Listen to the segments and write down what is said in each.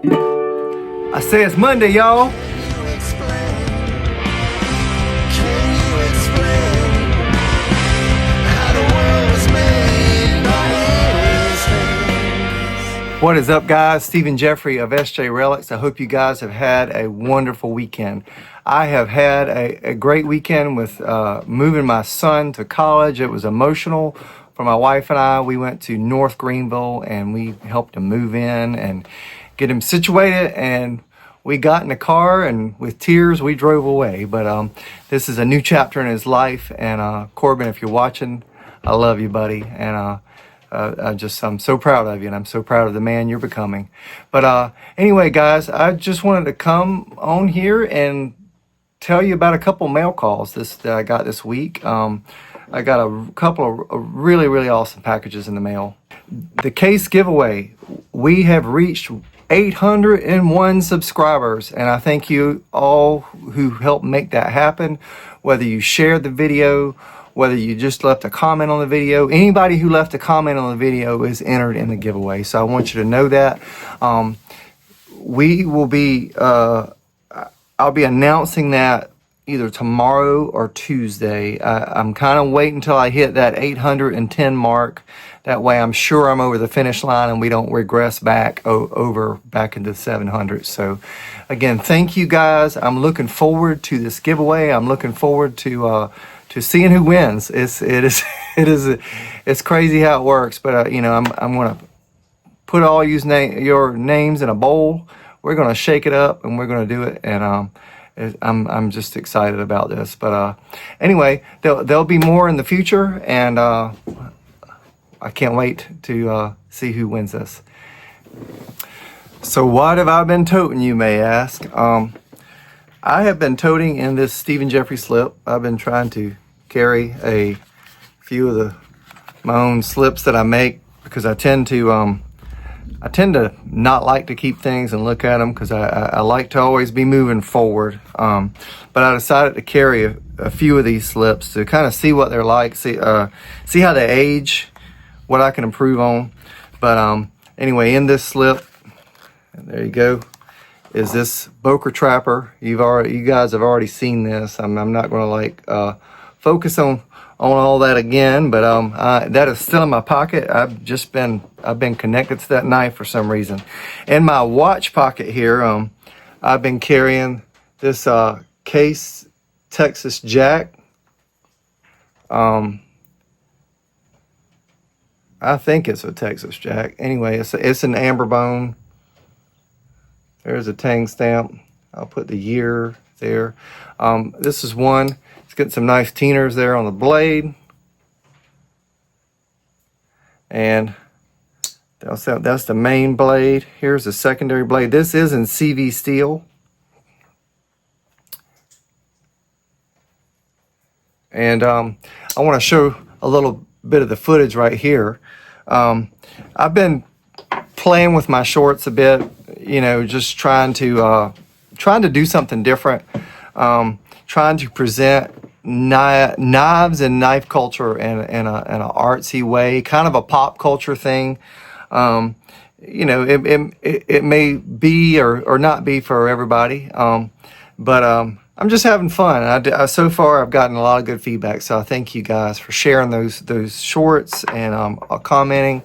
I say it's Monday, y'all. What is up, guys? Stephen Jeffrey of SJ Relics. I hope you guys have had a wonderful weekend. I have had a great weekend with moving my son to college. It was emotional for my wife and I. We went to North Greenville and we helped him move in and get him situated, and we got in the car and with tears we drove away. But this is a new chapter in his life, and Corbin, if you're watching, I love you, buddy, and I'm so proud of you, and I'm so proud of the man you're becoming. But anyway, guys, I just wanted to come on here and tell you about a couple mail calls that I got this week. I got a couple of really, really awesome packages in the mail. The case giveaway, we have reached 801 subscribers, and I thank you all who helped make that happen, whether you shared the video, whether you just left a comment on the video. Anybody who left a comment on the video is entered in the giveaway. So I want you to know that. We will be, I'll be announcing that either tomorrow or Tuesday. I'm kind of waiting until I hit that 810 mark. That way I'm sure I'm over the finish line and we don't regress back back into the 700. So again, thank you guys. I'm looking forward to this giveaway. I'm looking forward to seeing who wins. It's crazy how it works, but I'm gonna put all your names in a bowl. We're gonna shake it up and we're gonna do it, and I'm just excited about this. But anyway, there'll be more in the future, and I can't wait to see who wins this. So what have I been toting, you may ask? I have been toting in this Stephen Jeffrey slip. I've been trying to carry a few of my own slips that I make, because I tend to not like to keep things and look at them, because I like to always be moving forward. But I decided to carry a few of these slips to kind of see what they're like, see how they age, what I can improve on. But anyway, in this slip, there you go, is this Boker Trapper. You guys have already seen this. I'm not going to focus on all that again, but that is still in my pocket. I've been connected to that knife for some reason. In my watch pocket here, I've been carrying this Case Texas Jack. I think it's a Texas Jack. Anyway, it's an amber bone. There's a tang stamp. I'll put the year there. This is one. It's got some nice teeners there on the blade. And that's the main blade. Here's the secondary blade. This is in CV steel. And I want to show a little bit of the footage right here. I've been playing with my shorts a bit, just trying to do something different, trying to present knives and knife culture in an artsy way, kind of a pop culture thing. It may be or not be for everybody, but I'm just having fun. So far I've gotten a lot of good feedback, so I thank you guys for sharing those shorts and commenting,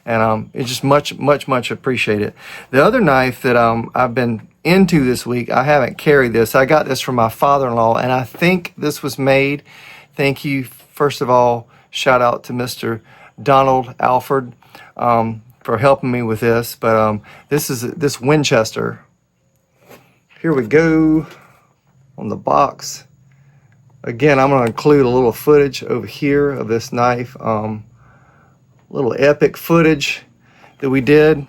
and it's just much appreciated. The other knife that I've been into this week, I haven't carried this. I got this from my father-in-law, and I think this was made. Thank you, first of all, shout out to Mr. Donald Alford for helping me with this. But this is this Winchester. Here we go on the box. Again, I'm going to include a little footage over here of this knife. Little epic footage that we did.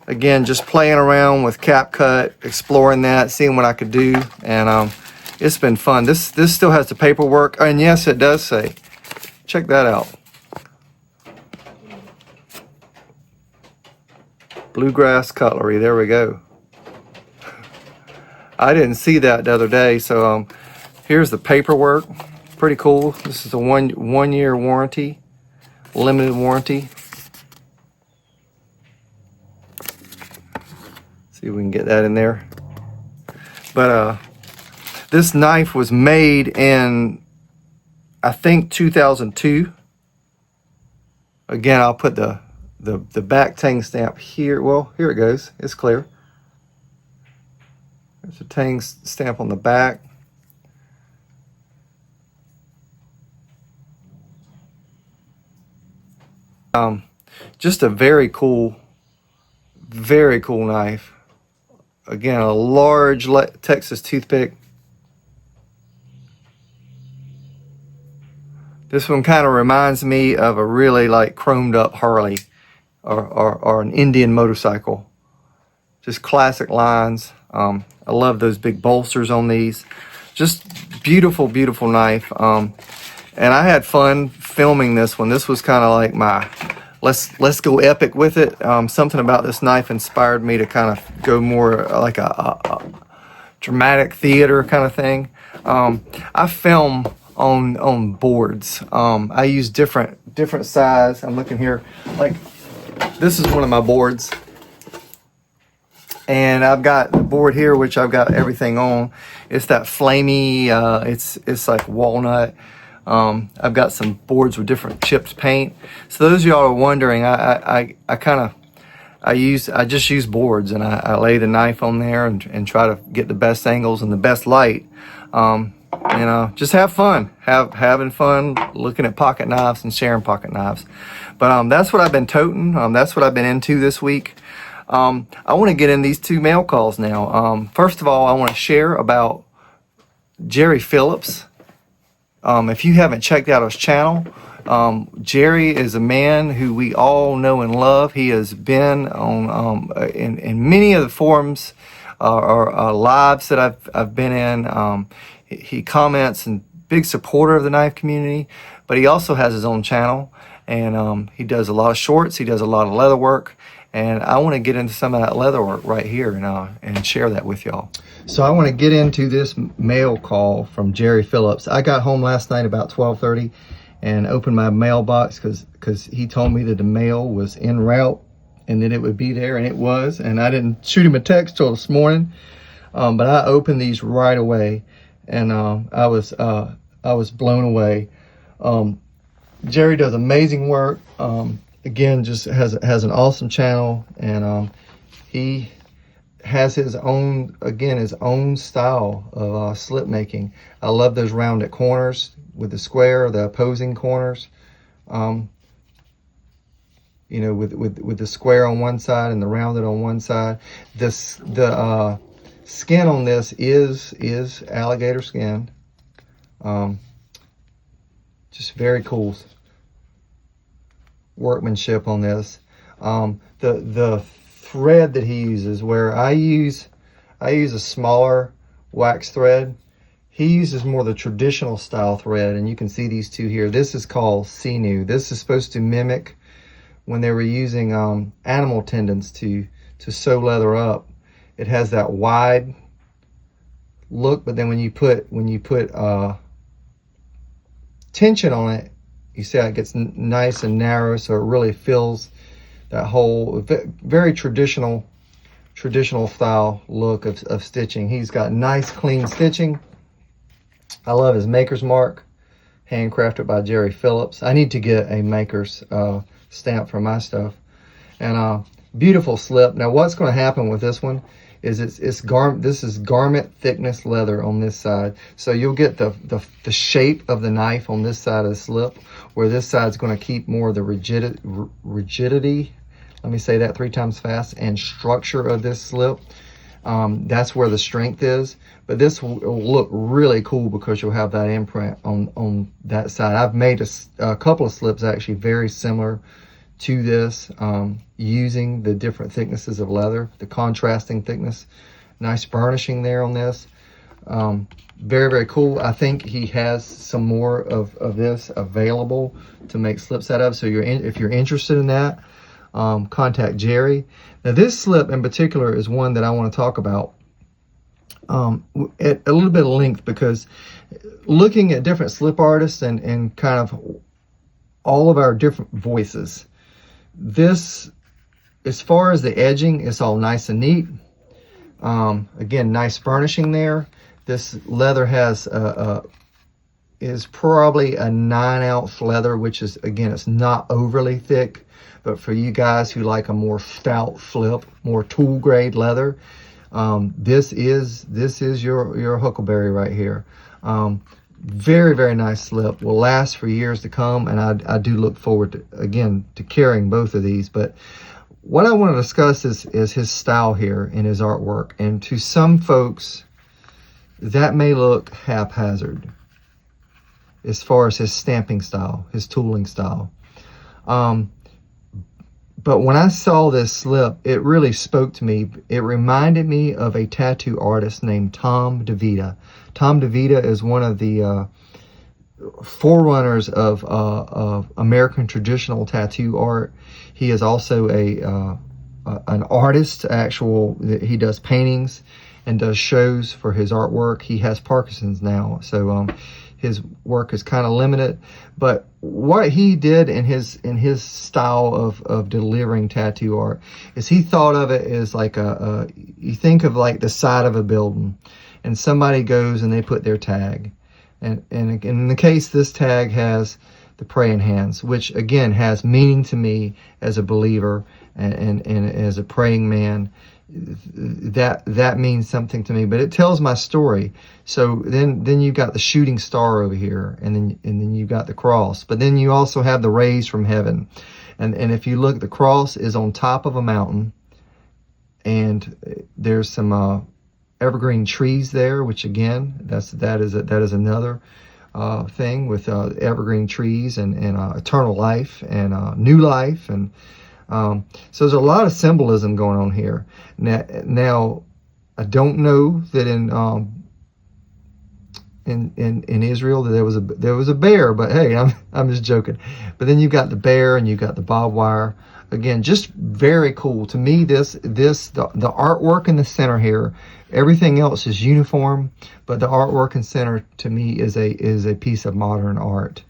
Again, just playing around with CapCut, exploring that, seeing what I could do, and it's been fun. This still has the paperwork, and yes, it does say. Check that out. Bluegrass cutlery. There we go. I didn't see that the other day, so here's the paperwork. Pretty cool. This is a one year warranty, limited warranty. See if we can get that in there. But this knife was made in, I think, 2002. Again, I'll put the back tang stamp here. Well, here it goes. It's clear. There's a tang stamp on the back. Just a very cool knife. Again, a large Texas toothpick. This one kind of reminds me of a really like chromed up Harley or an Indian motorcycle. Just classic lines. I love those big bolsters on these. Just beautiful, beautiful knife. And I had fun filming this one. This was kind of like my let's go epic with it. Something about this knife inspired me to kind of go more like a dramatic theater kind of thing. I film on boards. I use different size. I'm looking here. Like this is one of my boards. And I've got the board here, which I've got everything on. It's that flamey, it's like walnut. I've got some boards with different chipped paint. So those of y'all are wondering, I just use boards, and I lay the knife on there and try to get the best angles and the best light. Just have fun, having fun looking at pocket knives and sharing pocket knives. But that's what I've been toting. That's what I've been into this week. I want to get in these two mail calls now. First of all, I want to share about Jerry Phillips. If you haven't checked out his channel, Jerry is a man who we all know and love. He has been on in many of the forums or lives that I've been in. He comments and big supporter of the knife community, but he also has his own channel, and he does a lot of shorts. He does a lot of leather work. And I want to get into some of that leather work right here and share that with y'all. So I want to get into this mail call from Jerry Phillips. I got home last night about 12:30 and opened my mailbox because he told me that the mail was en route and that it would be there, and it was. And I didn't shoot him a text till this morning, but I opened these right away, and I was blown away. Jerry does amazing work. Again, just has an awesome channel, and he has his own style of slip making. I love those rounded corners with the square, the opposing corners. With the square on one side and the rounded on one side. The skin on this is alligator skin. Just very cool workmanship on this. The thread that he uses, where I use a smaller wax thread, he uses more the traditional style thread, and you can see these two here. This is called sinew. This is supposed to mimic when they were using animal tendons to sew leather up. It has that wide look, but then when you put tension on it, you see how it gets nice and narrow, so it really fills that whole very traditional style look of stitching. He's got nice clean stitching. I love his maker's mark, handcrafted by Jerry Phillips. I need to get a maker's stamp for my stuff. And beautiful slip. Now what's going to happen with this one is this is garment thickness leather on this side, so you'll get the shape of the knife on this side of the slip, where this side's going to keep more of the rigidity, let me say that 3 times fast, and structure of this slip. That's where the strength is, but this will look really cool because you'll have that imprint on that side. I've made a couple of slips actually very similar to this, using the different thicknesses of leather, the contrasting thickness. Nice burnishing there on this. Very, very cool. I think he has some more of this available to make slips out of. So if you're interested in that, contact Jerry. Now this slip in particular is one that I want to talk about at a little bit of length, because looking at different slip artists and kind of all of our different voices, this, as far as the edging, it's all nice and neat. Again, nice furnishing there. This leather has is probably a 9-ounce leather, which is, again, it's not overly thick, but for you guys who like a more stout flip, more tool grade leather, this is your huckleberry right here. Very, very nice slip, will last for years to come, and I do look forward to, again, to carrying both of these. But what I want to discuss is his style here in his artwork, and to some folks that may look haphazard as far as his stamping style, his tooling style. But when I saw this slip, it really spoke to me. It reminded me of a tattoo artist named Tom DeVita. Tom DeVita is one of the forerunners of American traditional tattoo art. He is also an artist. He does paintings and does shows for his artwork. He has Parkinson's now, so his work is kind of limited. But what he did in his style of delivering tattoo art is he thought of it as like you think of like the side of a building, and somebody goes and they put their tag, and in the case, this tag has the praying hands, which again has meaning to me as a believer and as a praying man. That means something to me, but it tells my story. So then you've got the shooting star over here, and then you've got the cross, but then you also have the rays from heaven. And if you look, the cross is on top of a mountain, and there's some evergreen trees there, which again, that is another thing with evergreen trees and eternal life and new life. And so there's a lot of symbolism going on here. Now I don't know that in Israel that there was a bear, but hey, I'm just joking. But then you've got the bear and you've got the barbed wire. Again, just very cool to me. The artwork in the center here, everything else is uniform, but the artwork in center to me is a piece of modern art.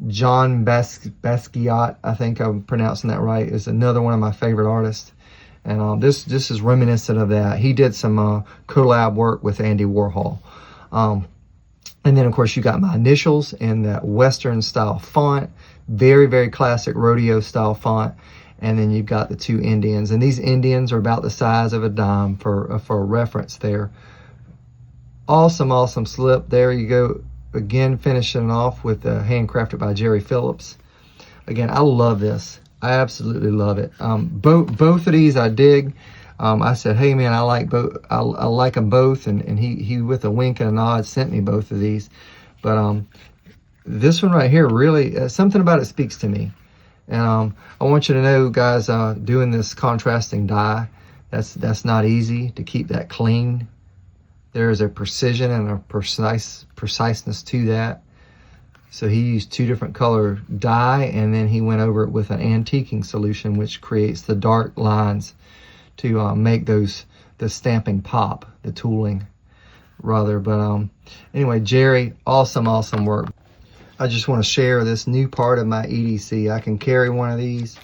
John Basquiat, I think I'm pronouncing that right, is another one of my favorite artists. And this is reminiscent of that. He did some collab work with Andy Warhol. And then, of course, you got my initials in that Western style font, very, very classic rodeo style font. And then you've got the two Indians. And these Indians are about the size of a dime for a reference there. Awesome slip. There you go. Again, finishing off with handcrafted by Jerry Phillips. Again, I love this. I absolutely love it. Both of these I dig. I said, hey man, I like both. I like them both, and he with a wink and a nod sent me both of these. But this one right here really something about it speaks to me. And I want you to know, guys, doing this contrasting dye, that's not easy to keep that clean. There is a precision and a preciseness to that. So he used two different color dye, and then he went over it with an antiquing solution, which creates the dark lines to make the stamping pop, the tooling rather. But anyway, Jerry, awesome work. I just want to share this new part of my EDC. I can carry one of these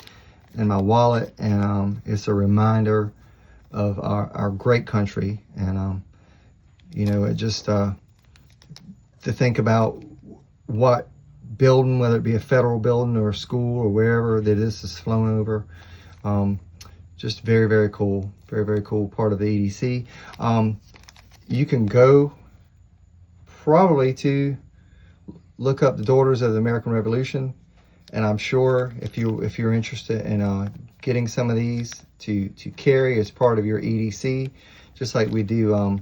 in my wallet, and it's a reminder of our great country. And it just to think about what building, whether it be a federal building or a school or wherever that this is flown over. Just very, very cool. Very, very cool part of the EDC. You can go probably to look up the Daughters of the American Revolution, and I'm sure if you're interested in getting some of these to carry as part of your EDC, just like we do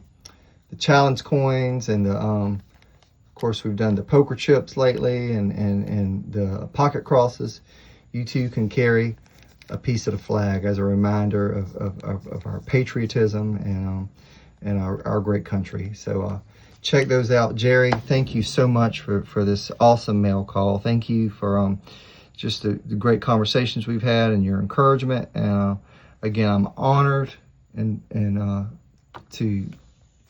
the challenge coins and the of course we've done the poker chips lately and the pocket crosses. You too can carry a piece of the flag as a reminder of our patriotism and our great country. So check those out. Jerry, thank you so much for this awesome mail call. Thank you for just the great conversations we've had and your encouragement. And again, I'm honored and to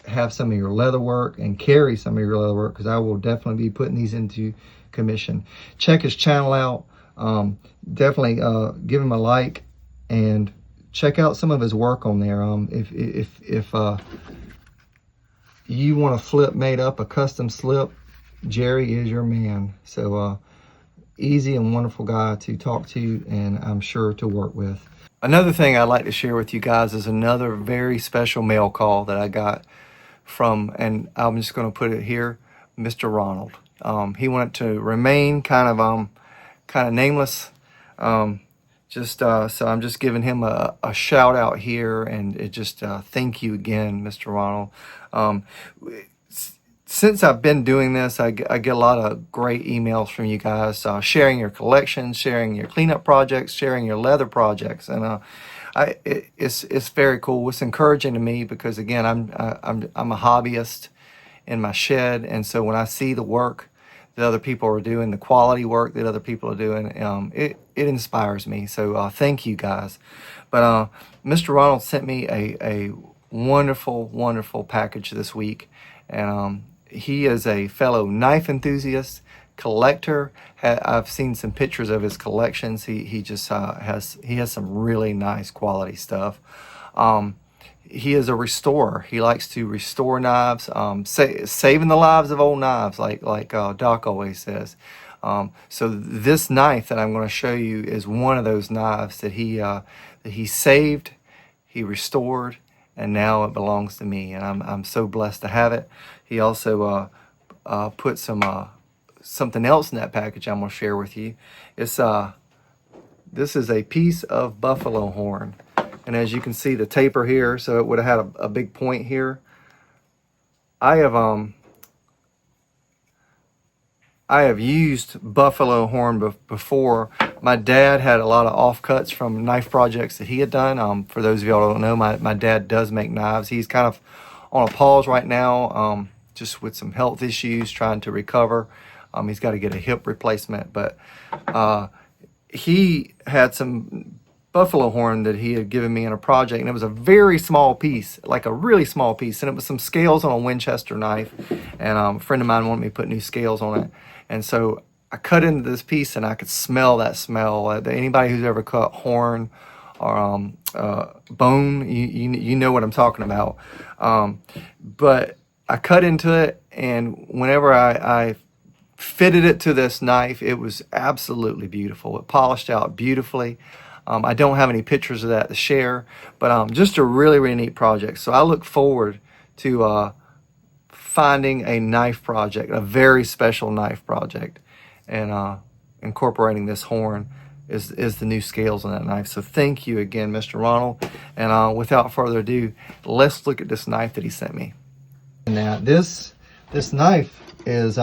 have some of your leather work and carry some of your leather work, because I will definitely be putting these into commission. Check his channel out. Definitely give him a like and check out some of his work on there. If you want a flip made up, a custom slip, Jerry is your man. So easy and wonderful guy to talk to, and I'm sure to work with. Another thing I'd like to share with you guys is another very special mail call that I got from, and I'm just going to put it here, Mr. Ronald. He wanted to remain kind of nameless. So I'm just giving him a shout out here, and it just thank you again, Mr. Ronald. Since I've been doing this, I get a lot of great emails from you guys, sharing your collections, sharing your cleanup projects, sharing your leather projects, and it's very cool. It's encouraging to me because again, I'm a hobbyist in my shed, and so when I see the work that other people are doing, the quality work that other people are doing, it inspires me. So thank you guys. But Mr. Ronald sent me a wonderful package this week, and he is a fellow knife enthusiast, collector. I've seen some pictures of his collections. He just has some really nice quality stuff. He is a restorer. He likes to restore knives, saving the lives of old knives, like Doc always says. So this knife that I'm going to show you is one of those knives that he saved, he restored, and now it belongs to me, and I'm so blessed to have it. He also put something else in that package I'm going to share with you. This is a piece of buffalo horn, and as you can see, the taper here, so it would have had a big point here. I have used buffalo horn before. My dad had a lot of offcuts from knife projects that he had done. For those of y'all who don't know, my dad does make knives. He's kind of on a pause right now, just with some health issues, trying to recover. He's got to get a hip replacement, but he had some buffalo horn that he had given me in a project, and it was a very small piece, like a really small piece, and it was some scales on a Winchester knife, and a friend of mine wanted me to put new scales on it, and so I cut into this piece, and I could smell that smell. Anybody who's ever cut horn or bone, you know what I'm talking about. But I cut into it, and whenever I fitted it to this knife, it was absolutely beautiful. It polished out beautifully. I don't have any pictures of that to share, but just a really neat project. So I look forward to finding a knife project, a very special knife project, and incorporating this horn is the new scales on that knife. So thank you again, Mr. Ronald. And without further ado, let's look at this knife that he sent me. Now this knife is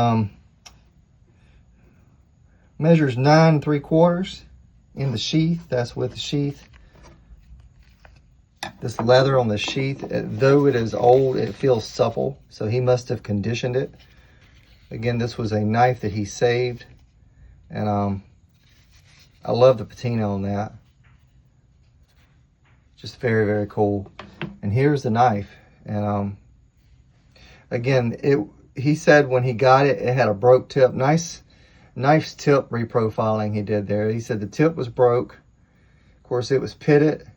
measures 9 3/4 in the sheath. That's with the sheath. This leather on the sheath, though it is old, it feels supple, so he must have conditioned it. Again, this was a knife that he saved, and I love the patina on that. Just very cool. And here's the knife, and again, he said when he got it, it had a broke tip. Nice tip reprofiling he did there. He said the tip was broke. Of course, it was pitted,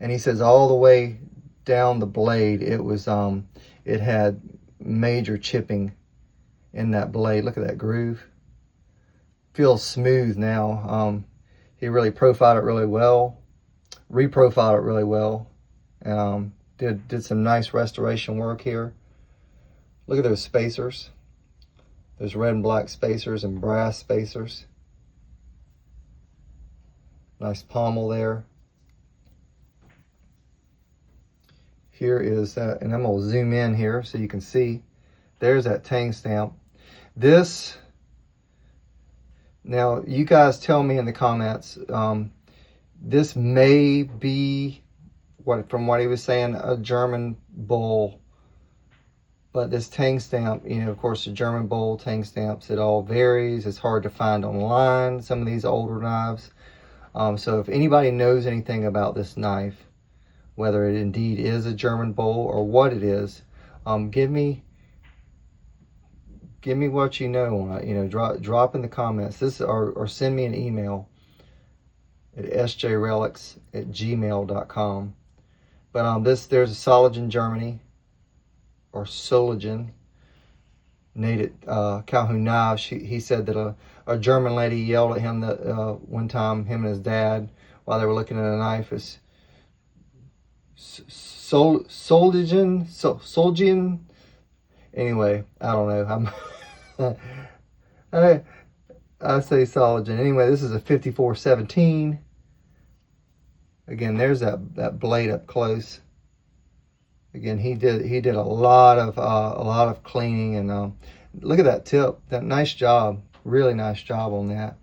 and he says all the way down the blade, it was it had major chipping in that blade. Look at that groove. Feels smooth now. He really profiled it really well, reprofiled it really well, and did some nice restoration work here. Look at those spacers. There's red and black spacers and brass spacers. Nice pommel there. Here is that, and I'm going to zoom in here so you can see. There's that tang stamp. This, now you guys tell me in the comments, this may be, from what he was saying, a German bull. But this tang stamp, of course, the German bull tang stamps, it all varies. It's hard to find online, some of these older knives. So if anybody knows anything about this knife, whether it indeed is a German bull or what it is, give me what you know on it. Drop in the comments. Or send me an email at sjrelics@gmail.com. But there's a Soligen, Germany, or Soligen, native Calhoun knives. He said that a German lady yelled at him that one time, him and his dad, while they were looking at a knife, is Soligen. Anyway, I don't know. I say Soligen. Anyway, this is a 5417. Again, there's that blade up close. Again, he did a lot of cleaning, and look at that tip. That nice job, really nice job on that.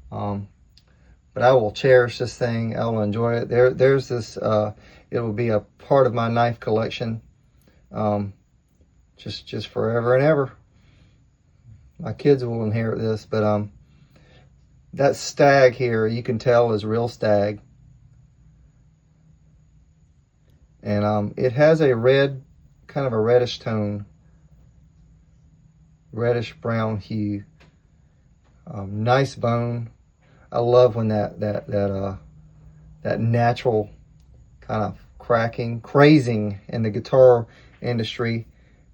But I will cherish this thing. I will enjoy it. There's this. It will be a part of my knife collection, just forever and ever. My kids will inherit this. But that stag here, you can tell is real stag. And it has a red, kind of a reddish tone, reddish brown hue. Nice bone. I love when that natural kind of crazing in the guitar industry,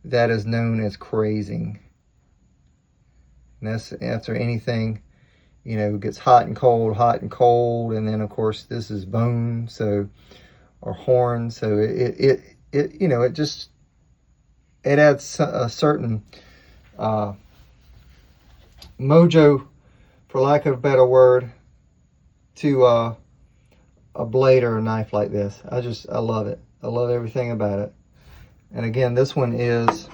that is known as crazing. And that's after anything, gets hot and cold, and then of course this is bone, or horn, so it adds a certain mojo, for lack of a better word, to a blade or a knife like this. I love it. I love everything about it. And again, this one is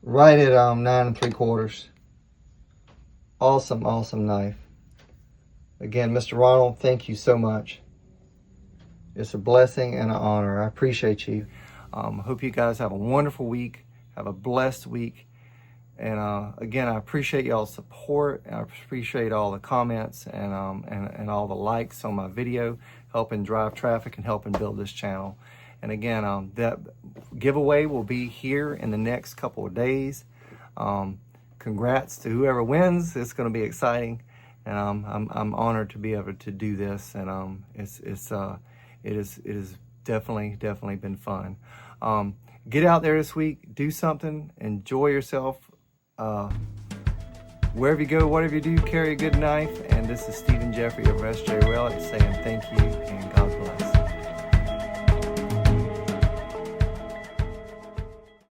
right at 9 3/4. Awesome knife. Again, Mr. Ronald, thank you so much. It's a blessing and an honor. I appreciate you. Hope you guys have a wonderful week. Have a blessed week. And again, I appreciate y'all's support. I appreciate all the comments and all the likes on my video, helping drive traffic and helping build this channel. And again, that giveaway will be here in the next couple of days. Congrats to whoever wins. It's going to be exciting, and I'm honored to be able to do this. And it is definitely been fun. Get out there this week, do something, enjoy yourself. Wherever you go, whatever you do, carry a good knife. And this is Stephen Jeffrey of SJ Relics saying thank you and God